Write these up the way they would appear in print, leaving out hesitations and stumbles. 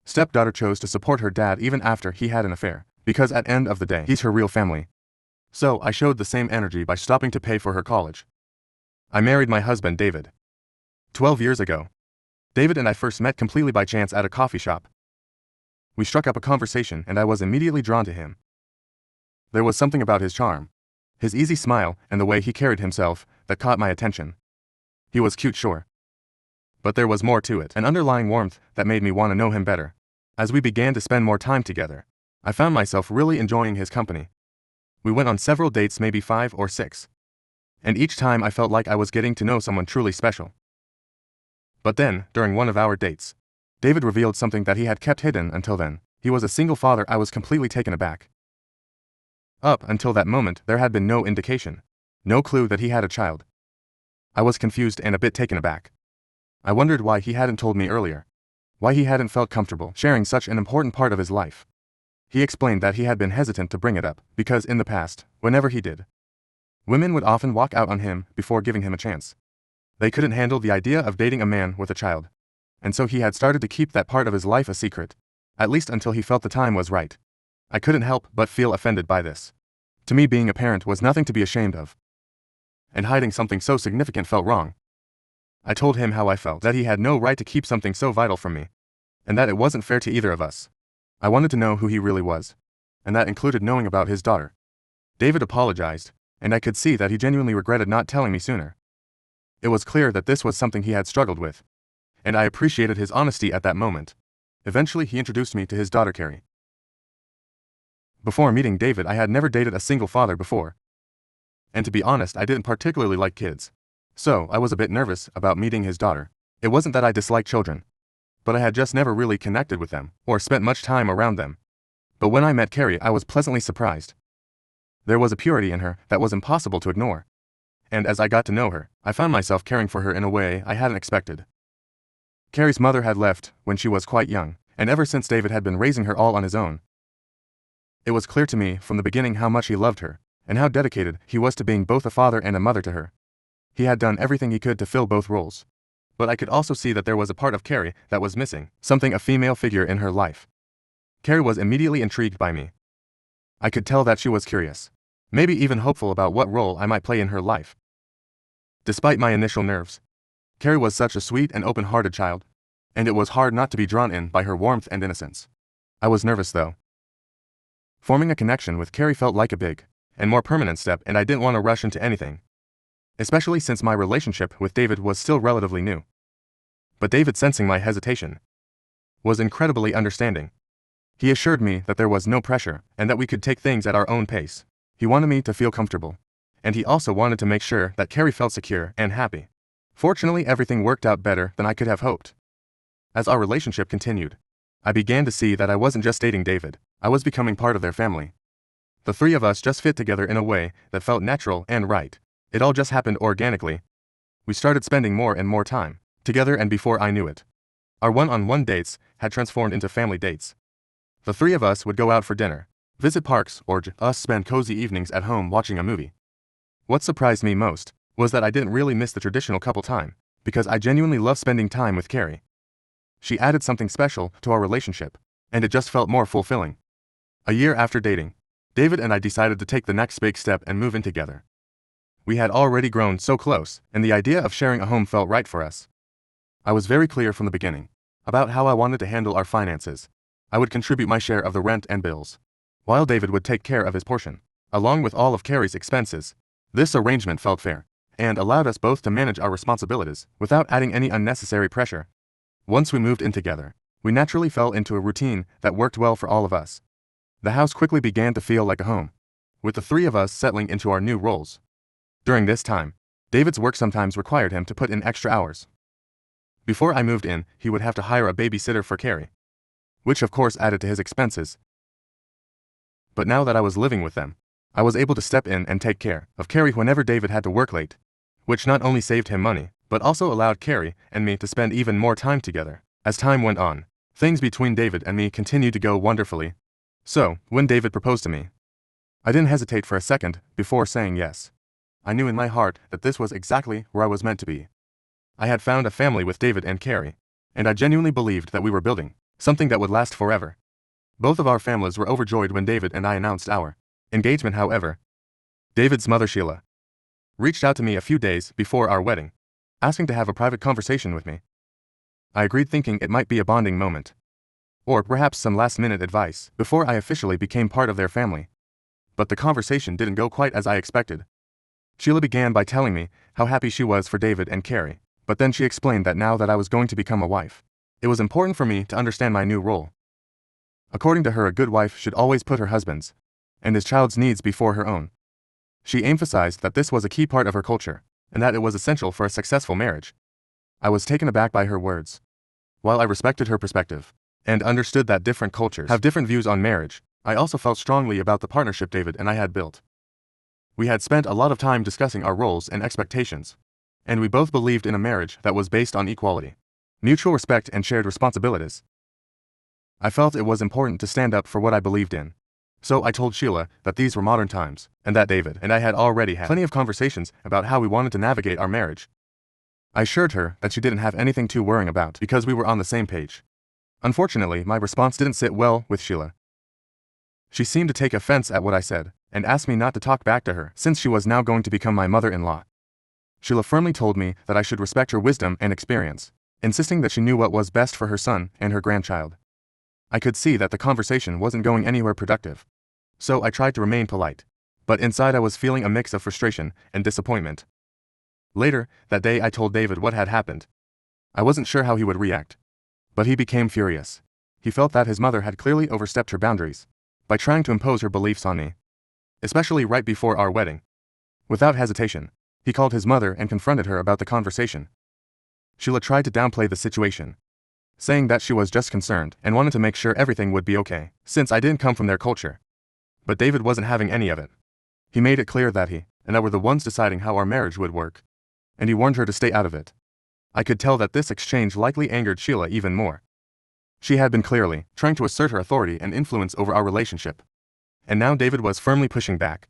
Stepdaughter chose to support her dad even after he had an affair, because at the end of the day, he's her real family. So I showed the same energy by stopping to pay for her college. I married my husband, David, 12 years ago. David and I first met completely by chance at a coffee shop. We struck up a conversation and I was immediately drawn to him. There was something about his charm, his easy smile, and the way he carried himself that caught my attention. He was cute, sure. But there was more to it, an underlying warmth that made me want to know him better. As we began to spend more time together, I found myself really enjoying his company. We went on several dates, maybe 5 or 6. And each time I felt like I was getting to know someone truly special. But then, during one of our dates, David revealed something that he had kept hidden until then. He was a single father. I was completely taken aback. Up until that moment, there had been no indication, no clue that he had a child. I was confused and a bit taken aback. I wondered why he hadn't told me earlier, why he hadn't felt comfortable sharing such an important part of his life. He explained that he had been hesitant to bring it up because in the past, whenever he did, women would often walk out on him before giving him a chance. They couldn't handle the idea of dating a man with a child, and so he had started to keep that part of his life a secret, at least until he felt the time was right. I couldn't help but feel offended by this. To me, being a parent was nothing to be ashamed of, and hiding something so significant felt wrong. I told him how I felt, that he had no right to keep something so vital from me, and that it wasn't fair to either of us. I wanted to know who he really was, and that included knowing about his daughter. David apologized, and I could see that he genuinely regretted not telling me sooner. It was clear that this was something he had struggled with, and I appreciated his honesty at that moment. Eventually, he introduced me to his daughter, Carrie. Before meeting David, I had never dated a single father before. And to be honest, I didn't particularly like kids. So, I was a bit nervous about meeting his daughter. It wasn't that I disliked children, but I had just never really connected with them, or spent much time around them. But when I met Carrie, I was pleasantly surprised. There was a purity in her that was impossible to ignore. And as I got to know her, I found myself caring for her in a way I hadn't expected. Carrie's mother had left when she was quite young, and ever since David had been raising her all on his own. It was clear to me from the beginning how much he loved her, and how dedicated he was to being both a father and a mother to her. He had done everything he could to fill both roles. But I could also see that there was a part of Carrie that was missing, something, a female figure in her life. Carrie was immediately intrigued by me. I could tell that she was curious, maybe even hopeful about what role I might play in her life. Despite my initial nerves, Carrie was such a sweet and open-hearted child, and it was hard not to be drawn in by her warmth and innocence. I was nervous though. Forming a connection with Carrie felt like a big and more permanent step, and I didn't want to rush into anything, especially since my relationship with David was still relatively new. But David, sensing my hesitation, was incredibly understanding. He assured me that there was no pressure and that we could take things at our own pace. He wanted me to feel comfortable, and he also wanted to make sure that Carrie felt secure and happy. Fortunately, everything worked out better than I could have hoped. As our relationship continued, I began to see that I wasn't just dating David, I was becoming part of their family. The three of us just fit together in a way that felt natural and right. It all just happened organically. We started spending more and more time together, and before I knew it, our one-on-one dates had transformed into family dates. The three of us would go out for dinner, visit parks, or just spend cozy evenings at home watching a movie. What surprised me most was that I didn't really miss the traditional couple time, because I genuinely loved spending time with Carrie. She added something special to our relationship, and it just felt more fulfilling. A year after dating, David and I decided to take the next big step and move in together. We had already grown so close, and the idea of sharing a home felt right for us. I was very clear from the beginning about how I wanted to handle our finances. I would contribute my share of the rent and bills, while David would take care of his portion, along with all of Carrie's expenses. This arrangement felt fair, and allowed us both to manage our responsibilities without adding any unnecessary pressure. Once we moved in together, we naturally fell into a routine that worked well for all of us. The house quickly began to feel like a home, with the three of us settling into our new roles. During this time, David's work sometimes required him to put in extra hours. Before I moved in, he would have to hire a babysitter for Carrie, which of course added to his expenses. But now that I was living with them, I was able to step in and take care of Carrie whenever David had to work late, which not only saved him money, but also allowed Carrie and me to spend even more time together. As time went on, things between David and me continued to go wonderfully. So, when David proposed to me, I didn't hesitate for a second before saying yes. I knew in my heart that this was exactly where I was meant to be. I had found a family with David and Carrie, and I genuinely believed that we were building something that would last forever. Both of our families were overjoyed when David and I announced our engagement. However, David's mother, Sheila, reached out to me a few days before our wedding, asking to have a private conversation with me. I agreed, thinking it might be a bonding moment, or perhaps some last-minute advice before I officially became part of their family. But the conversation didn't go quite as I expected. Sheila began by telling me how happy she was for David and Carrie, but then she explained that now that I was going to become a wife, it was important for me to understand my new role. According to her, a good wife should always put her husband's and his child's needs before her own. She emphasized that this was a key part of her culture, and that it was essential for a successful marriage. I was taken aback by her words. While I respected her perspective and understood that different cultures have different views on marriage, I also felt strongly about the partnership David and I had built. We had spent a lot of time discussing our roles and expectations, and we both believed in a marriage that was based on equality, mutual respect, and shared responsibilities. I felt it was important to stand up for what I believed in. So I told Sheila that these were modern times, and that David and I had already had plenty of conversations about how we wanted to navigate our marriage. I assured her that she didn't have anything to worry about because we were on the same page. Unfortunately, my response didn't sit well with Sheila. She seemed to take offense at what I said, and asked me not to talk back to her since she was now going to become my mother-in-law. Sheila firmly told me that I should respect her wisdom and experience, insisting that she knew what was best for her son and her grandchild. I could see that the conversation wasn't going anywhere productive, so I tried to remain polite, but inside I was feeling a mix of frustration and disappointment. Later that day I told David what had happened. I wasn't sure how he would react, but he became furious. He felt that his mother had clearly overstepped her boundaries by trying to impose her beliefs on me, especially right before our wedding. Without hesitation, he called his mother and confronted her about the conversation. Sheila tried to downplay the situation, saying that she was just concerned and wanted to make sure everything would be okay, since I didn't come from their culture. But David wasn't having any of it. He made it clear that he and I were the ones deciding how our marriage would work, and he warned her to stay out of it. I could tell that this exchange likely angered Sheila even more. She had been clearly trying to assert her authority and influence over our relationship, and now David was firmly pushing back.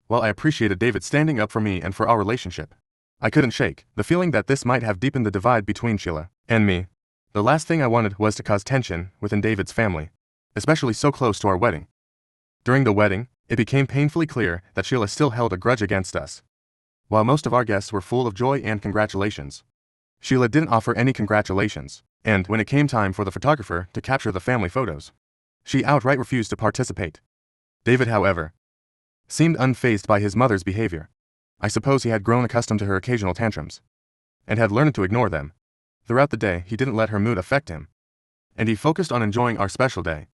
While I appreciated David standing up for me and for our relationship, I couldn't shake the feeling that this might have deepened the divide between Sheila and me. The last thing I wanted was to cause tension within David's family, especially so close to our wedding. During the wedding, it became painfully clear that Sheila still held a grudge against us. While most of our guests were full of joy and congratulations, Sheila didn't offer any congratulations, and when it came time for the photographer to capture the family photos, she outright refused to participate. David, however, seemed unfazed by his mother's behavior. I suppose he had grown accustomed to her occasional tantrums, and had learned to ignore them. Throughout the day, he didn't let her mood affect him, and he focused on enjoying our special day.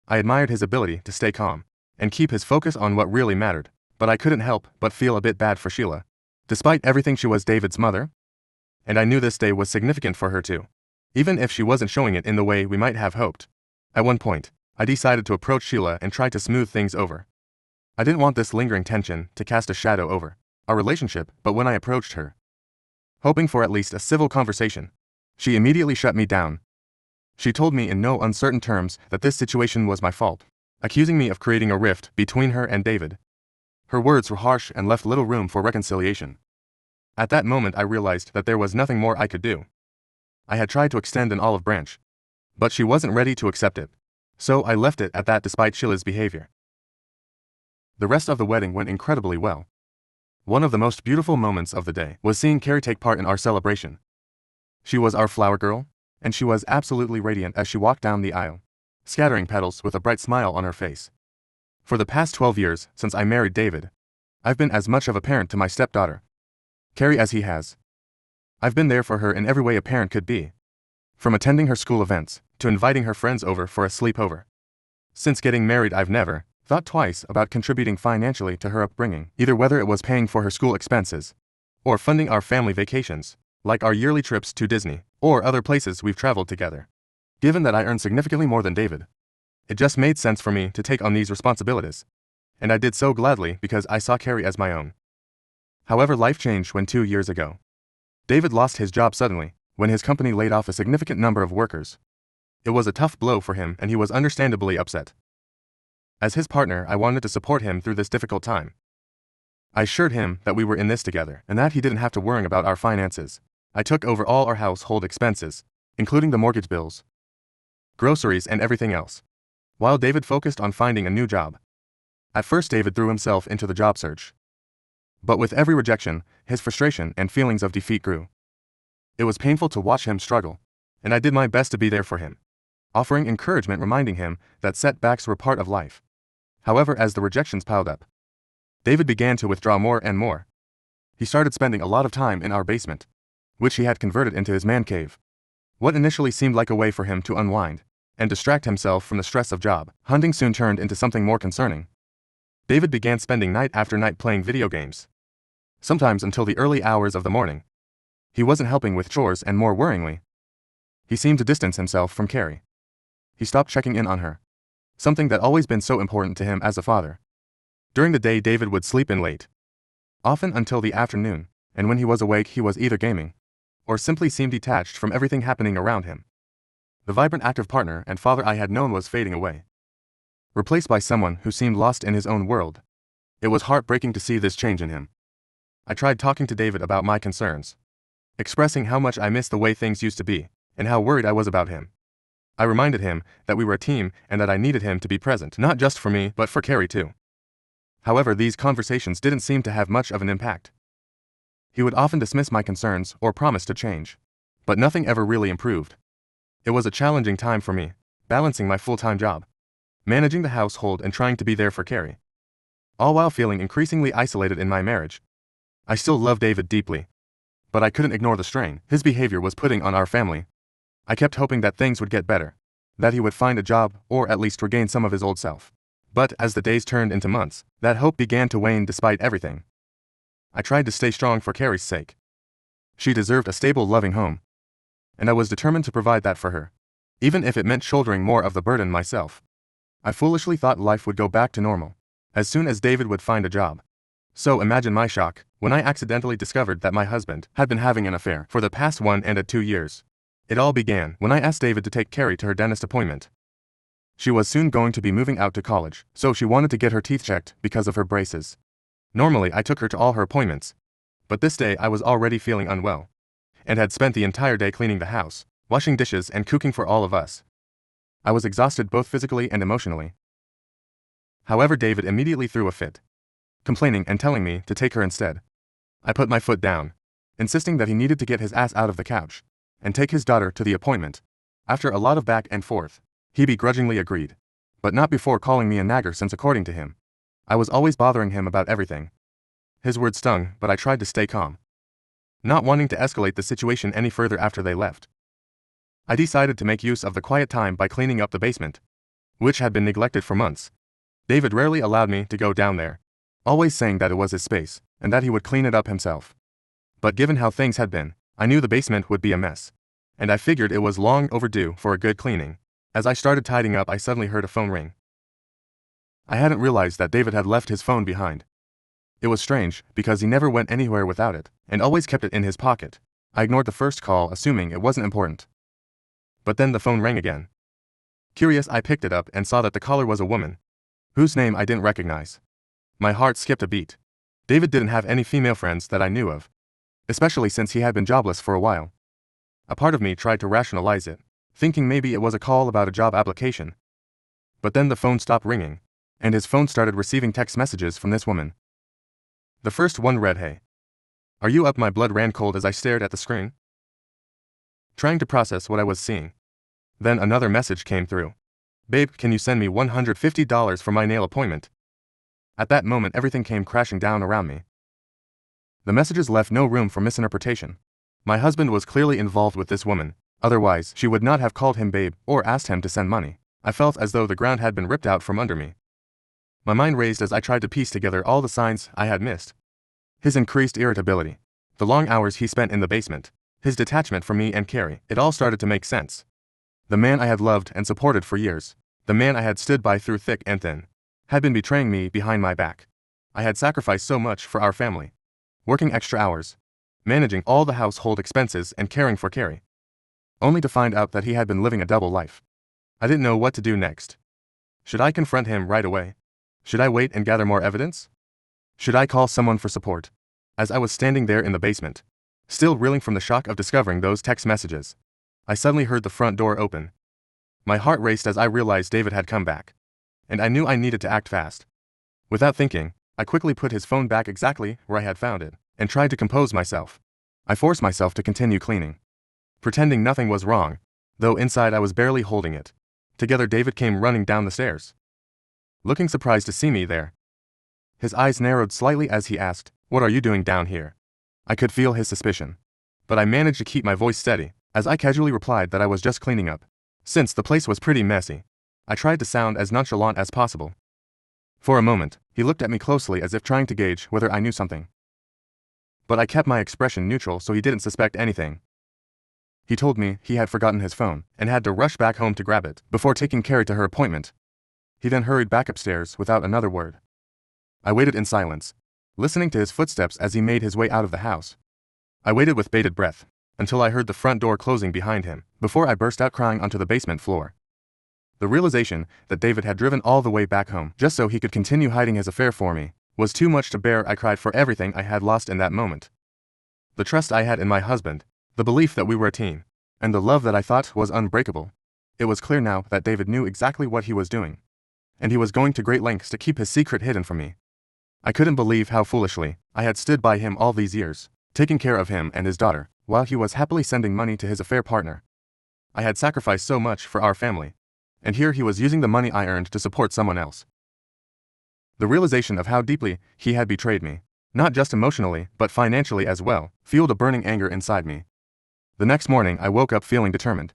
I admired his ability to stay calm and keep his focus on what really mattered, but I couldn't help but feel a bit bad for Sheila. Despite everything, she was David's mother, and I knew this day was significant for her too, even if she wasn't showing it in the way we might have hoped. At one point, I decided to approach Sheila and try to smooth things over. I didn't want this lingering tension to cast a shadow over our relationship, but when I approached her, hoping for at least a civil conversation, she immediately shut me down. She told me in no uncertain terms that this situation was my fault, accusing me of creating a rift between her and David. Her words were harsh and left little room for reconciliation. At that moment I realized that there was nothing more I could do. I had tried to extend an olive branch, but she wasn't ready to accept it, so I left it at that despite Sheila's behavior. The rest of the wedding went incredibly well. One of the most beautiful moments of the day was seeing Carrie take part in our celebration. She was our flower girl, and she was absolutely radiant as she walked down the aisle, scattering petals with a bright smile on her face. For the past 12 years since I married David, I've been as much of a parent to my stepdaughter, Carrie, as he has. I've been there for her in every way a parent could be, from attending her school events to inviting her friends over for a sleepover. Since getting married, I've never thought twice about contributing financially to her upbringing, either whether it was paying for her school expenses or funding our family vacations, like our yearly trips to Disney or other places we've traveled together. Given that I earn significantly more than David, it just made sense for me to take on these responsibilities, and I did so gladly because I saw Carrie as my own. However, life changed when 2 years ago, David lost his job suddenly when his company laid off a significant number of workers. It was a tough blow for him and he was understandably upset. As his partner, I wanted to support him through this difficult time. I assured him that we were in this together and that he didn't have to worry about our finances. I took over all our household expenses, including the mortgage bills, groceries, and everything else, while David focused on finding a new job. At first, David threw himself into the job search. But with every rejection, his frustration and feelings of defeat grew. It was painful to watch him struggle, and I did my best to be there for him, offering encouragement, reminding him that setbacks were part of life. However, as the rejections piled up, David began to withdraw more and more. He started spending a lot of time in our basement, which he had converted into his man cave. What initially seemed like a way for him to unwind and distract himself from the stress of job hunting soon turned into something more concerning. David began spending night after night playing video games, sometimes until the early hours of the morning. He wasn't helping with chores, and more worryingly, he seemed to distance himself from Carrie. He stopped checking in on her, something that always been so important to him as a father. During the day, David would sleep in late, often until the afternoon, and when he was awake he was either gaming or simply seemed detached from everything happening around him. The vibrant, active partner and father I had known was fading away, replaced by someone who seemed lost in his own world. It was heartbreaking to see this change in him. I tried talking to David about my concerns, expressing how much I missed the way things used to be, and how worried I was about him. I reminded him that we were a team and that I needed him to be present, not just for me, but for Carrie too. However, these conversations didn't seem to have much of an impact. He would often dismiss my concerns or promise to change, but nothing ever really improved. It was a challenging time for me, balancing my full-time job, managing the household, and trying to be there for Carrie, all while feeling increasingly isolated in my marriage. I still loved David deeply, but I couldn't ignore the strain his behavior was putting on our family. I kept hoping that things would get better, that he would find a job or at least regain some of his old self. But as the days turned into months, that hope began to wane despite everything. I tried to stay strong for Carrie's sake. She deserved a stable, loving home, and I was determined to provide that for her, even if it meant shouldering more of the burden myself. I foolishly thought life would go back to normal as soon as David would find a job. So imagine my shock when I accidentally discovered that my husband had been having an affair for the past 1.2 years. It all began when I asked David to take Carrie to her dentist appointment. She was soon going to be moving out to college, so she wanted to get her teeth checked because of her braces. Normally I took her to all her appointments, but this day I was already feeling unwell, and had spent the entire day cleaning the house, washing dishes, and cooking for all of us. I was exhausted both physically and emotionally. However, David immediately threw a fit, complaining and telling me to take her instead. I put my foot down, insisting that he needed to get his ass out of the couch and take his daughter to the appointment. After a lot of back and forth, he begrudgingly agreed, but not before calling me a nagger, since according to him, I was always bothering him about everything. His words stung, but I tried to stay calm, not wanting to escalate the situation any further. After they left, I decided to make use of the quiet time by cleaning up the basement, which had been neglected for months. David rarely allowed me to go down there, always saying that it was his space, and that he would clean it up himself. But given how things had been, I knew the basement would be a mess, and I figured it was long overdue for a good cleaning. As I started tidying up, I suddenly heard a phone ring. I hadn't realized that David had left his phone behind. It was strange, because he never went anywhere without it, and always kept it in his pocket. I ignored the first call, assuming it wasn't important. But then the phone rang again. Curious, I picked it up and saw that the caller was a woman, whose name I didn't recognize. My heart skipped a beat. David didn't have any female friends that I knew of, especially since he had been jobless for a while. A part of me tried to rationalize it, thinking maybe it was a call about a job application. But then the phone stopped ringing, and his phone started receiving text messages from this woman. The first one read, "Hey, are you up?" My blood ran cold as I stared at the screen, trying to process what I was seeing. Then another message came through. "Babe, can you send me $150 for my nail appointment?" At that moment, everything came crashing down around me. The messages left no room for misinterpretation. My husband was clearly involved with this woman, otherwise she would not have called him babe or asked him to send money. I felt as though the ground had been ripped out from under me. My mind raced as I tried to piece together all the signs I had missed. His increased irritability, the long hours he spent in the basement, his detachment from me and Carrie, it all started to make sense. The man I had loved and supported for years, the man I had stood by through thick and thin, had been betraying me behind my back. I had sacrificed so much for our family, working extra hours, managing all the household expenses and caring for Carrie, only to find out that he had been living a double life. I didn't know what to do next. Should I confront him right away? Should I wait and gather more evidence? Should I call someone for support? As I was standing there in the basement, still reeling from the shock of discovering those text messages, I suddenly heard the front door open. My heart raced as I realized David had come back, and I knew I needed to act fast. Without thinking, I quickly put his phone back exactly where I had found it, and tried to compose myself. I forced myself to continue cleaning, pretending nothing was wrong, though inside I was barely holding it. Together David came running down the stairs, looking surprised to see me there. His eyes narrowed slightly as he asked, "What are you doing down here?" I could feel his suspicion, but I managed to keep my voice steady, as I casually replied that I was just cleaning up. Since the place was pretty messy, I tried to sound as nonchalant as possible. For a moment, he looked at me closely as if trying to gauge whether I knew something. But I kept my expression neutral so he didn't suspect anything. He told me he had forgotten his phone and had to rush back home to grab it before taking Carrie to her appointment. He then hurried back upstairs without another word. I waited in silence, listening to his footsteps as he made his way out of the house. I waited with bated breath until I heard the front door closing behind him before I burst out crying onto the basement floor. The realization that David had driven all the way back home just so he could continue hiding his affair for me was too much to bear. I cried for everything I had lost in that moment. The trust I had in my husband, the belief that we were a team, and the love that I thought was unbreakable. It was clear now that David knew exactly what he was doing, and he was going to great lengths to keep his secret hidden from me. I couldn't believe how foolishly I had stood by him all these years, taking care of him and his daughter, while he was happily sending money to his affair partner. I had sacrificed so much for our family, and here he was using the money I earned to support someone else. The realization of how deeply he had betrayed me, not just emotionally but financially as well, fueled a burning anger inside me. The next morning I woke up feeling determined.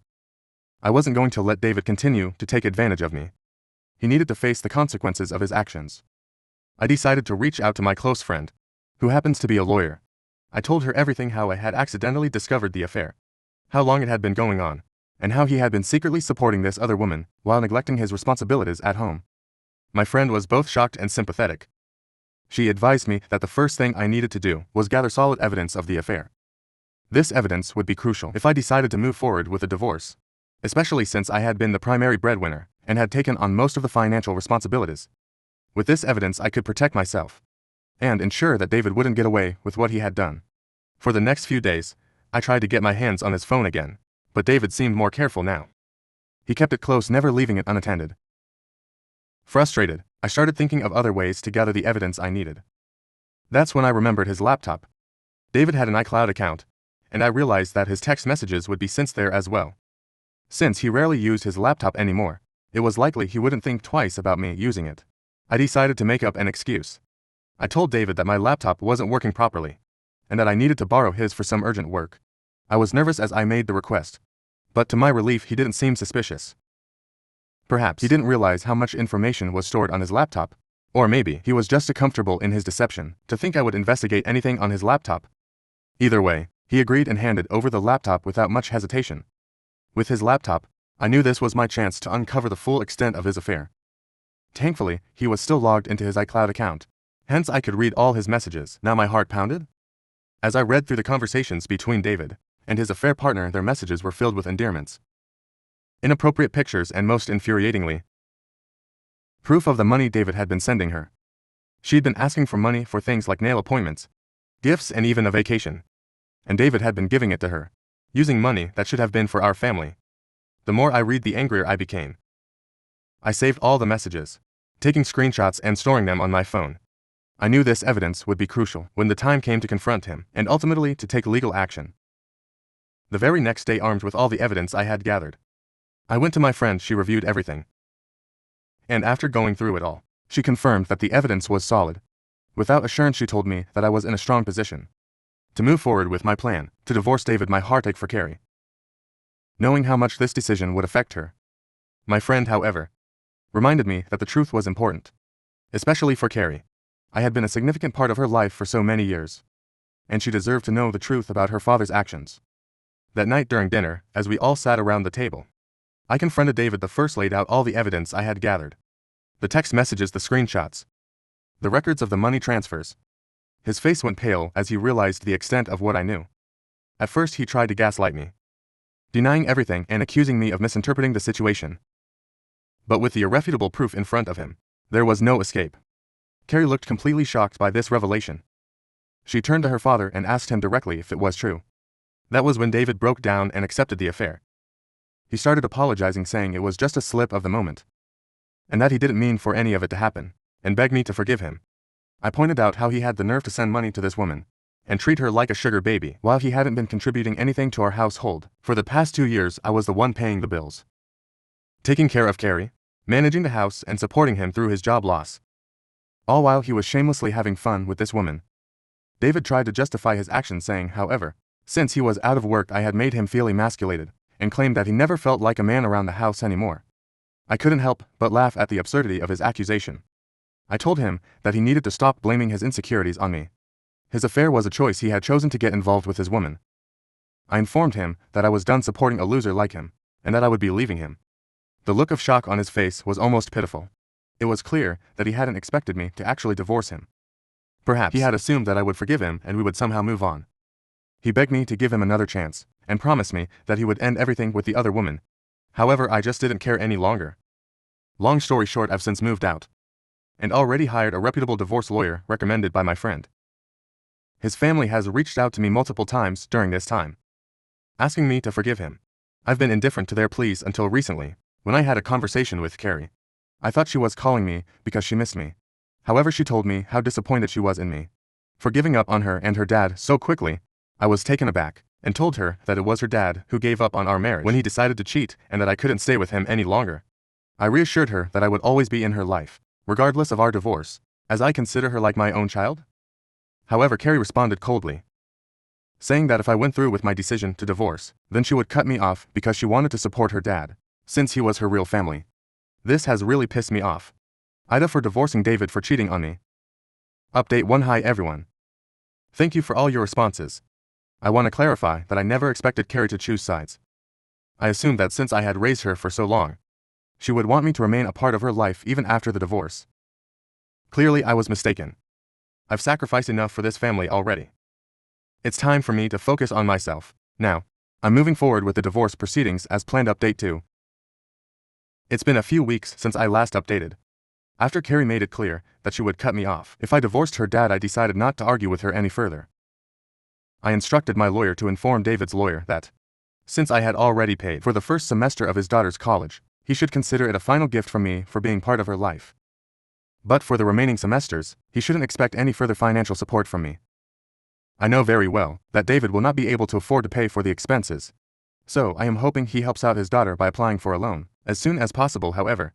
I wasn't going to let David continue to take advantage of me. He needed to face the consequences of his actions. I decided to reach out to my close friend, who happens to be a lawyer. I told her everything: how I had accidentally discovered the affair, how long it had been going on, and how he had been secretly supporting this other woman while neglecting his responsibilities at home. My friend was both shocked and sympathetic. She advised me that the first thing I needed to do was gather solid evidence of the affair. This evidence would be crucial if I decided to move forward with a divorce, especially since I had been the primary breadwinner and had taken on most of the financial responsibilities. With this evidence I could protect myself and ensure that David wouldn't get away with what he had done. For the next few days, I tried to get my hands on his phone again, but David seemed more careful now. He kept it close, never leaving it unattended. Frustrated, I started thinking of other ways to gather the evidence I needed. That's when I remembered his laptop. David had an iCloud account, and I realized that his text messages would be sent there as well. Since he rarely used his laptop anymore, it was likely he wouldn't think twice about me using it. I decided to make up an excuse. I told David that my laptop wasn't working properly, and that I needed to borrow his for some urgent work. I was nervous as I made the request, but to my relief he didn't seem suspicious. Perhaps he didn't realize how much information was stored on his laptop, or maybe he was just too comfortable in his deception to think I would investigate anything on his laptop. Either way, he agreed and handed over the laptop without much hesitation. With his laptop, I knew this was my chance to uncover the full extent of his affair. Thankfully, he was still logged into his iCloud account, hence I could read all his messages. Now my heart pounded. As I read through the conversations between David and his affair partner, their messages were filled with endearments, inappropriate pictures, and most infuriatingly, proof of the money David had been sending her. She'd been asking for money for things like nail appointments, gifts, and even a vacation. And David had been giving it to her, using money that should have been for our family. The more I read, the angrier I became. I saved all the messages, taking screenshots and storing them on my phone. I knew this evidence would be crucial when the time came to confront him and ultimately to take legal action. The very next day, armed with all the evidence I had gathered, I went to my friend. She reviewed everything, and after going through it all, she confirmed that the evidence was solid. Without assurance, she told me that I was in a strong position to move forward with my plan to divorce David. My heart ached for Carrie, knowing how much this decision would affect her. My friend, however, reminded me that the truth was important, especially for Carrie. I had been a significant part of her life for so many years, and she deserved to know the truth about her father's actions. That night during dinner, as we all sat around the table, I confronted David. The first laid out all the evidence I had gathered. The text messages, the screenshots, the records of the money transfers. His face went pale as he realized the extent of what I knew. At first he tried to gaslight me, denying everything and accusing me of misinterpreting the situation. But with the irrefutable proof in front of him, there was no escape. Carrie looked completely shocked by this revelation. She turned to her father and asked him directly if it was true. That was when David broke down and accepted the affair. He started apologizing, saying it was just a slip of the moment, and that he didn't mean for any of it to happen, and begged me to forgive him. I pointed out how he had the nerve to send money to this woman and treat her like a sugar baby while he hadn't been contributing anything to our household. For the past 2 years, I was the one paying the bills, taking care of Carrie, managing the house, and supporting him through his job loss, all while he was shamelessly having fun with this woman. David tried to justify his actions, saying, however, since he was out of work, I had made him feel emasculated, and claimed that he never felt like a man around the house anymore. I couldn't help but laugh at the absurdity of his accusation. I told him that he needed to stop blaming his insecurities on me. His affair was a choice he had chosen to get involved with his woman. I informed him that I was done supporting a loser like him, and that I would be leaving him. The look of shock on his face was almost pitiful. It was clear that he hadn't expected me to actually divorce him. Perhaps he had assumed that I would forgive him and we would somehow move on. He begged me to give him another chance, and promised me that he would end everything with the other woman. However, I just didn't care any longer. Long story short, I've since moved out, and already hired a reputable divorce lawyer recommended by my friend. His family has reached out to me multiple times during this time, asking me to forgive him. I've been indifferent to their pleas until recently, when I had a conversation with Carrie. I thought she was calling me because she missed me. However, she told me how disappointed she was in me for giving up on her and her dad so quickly. I was taken aback, and told her that it was her dad who gave up on our marriage when he decided to cheat, and that I couldn't stay with him any longer. I reassured her that I would always be in her life, regardless of our divorce, as I consider her like my own child. However, Carrie responded coldly, saying that if I went through with my decision to divorce, then she would cut me off because she wanted to support her dad, since he was her real family. This has really pissed me off. Ida for divorcing David for cheating on me. Update 1. Hi everyone. Thank you for all your responses. I want to clarify that I never expected Carrie to choose sides. I assumed that since I had raised her for so long, she would want me to remain a part of her life even after the divorce. Clearly, I was mistaken. I've sacrificed enough for this family already. It's time for me to focus on myself. Now, I'm moving forward with the divorce proceedings as planned. Update 2. It's been a few weeks since I last updated. After Carrie made it clear that she would cut me off if I divorced her dad, I decided not to argue with her any further. I instructed my lawyer to inform David's lawyer that, since I had already paid for the first semester of his daughter's college, he should consider it a final gift from me for being part of her life. But for the remaining semesters, he shouldn't expect any further financial support from me. I know very well that David will not be able to afford to pay for the expenses, so I am hoping he helps out his daughter by applying for a loan as soon as possible. However,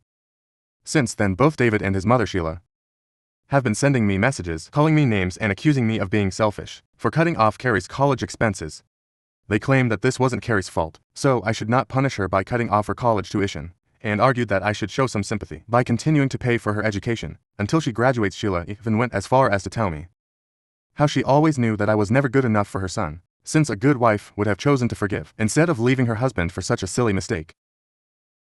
since then, both David and his mother Sheila have been sending me messages, calling me names, and accusing me of being selfish for cutting off Carrie's college expenses. They claim that this wasn't Carrie's fault, so I should not punish her by cutting off her college tuition, and argued that I should show some sympathy by continuing to pay for her education until she graduates. Sheila even went as far as to tell me how she always knew that I was never good enough for her son, since a good wife would have chosen to forgive instead of leaving her husband for such a silly mistake.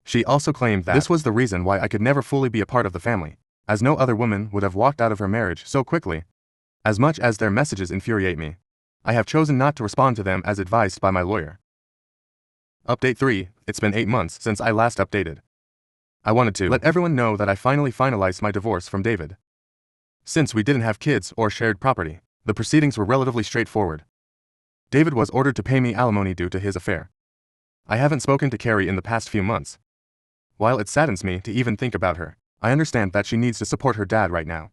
She also claimed that this was the reason why I could never fully be a part of the family, as no other woman would have walked out of her marriage so quickly. As much as their messages infuriate me, I have chosen not to respond to them as advised by my lawyer. Update 3. It's been 8 months since I last updated. I wanted to let everyone know that I finally finalized my divorce from David. Since we didn't have kids or shared property, the proceedings were relatively straightforward. David was ordered to pay me alimony due to his affair. I haven't spoken to Carrie in the past few months. While it saddens me to even think about her, I understand that she needs to support her dad right now.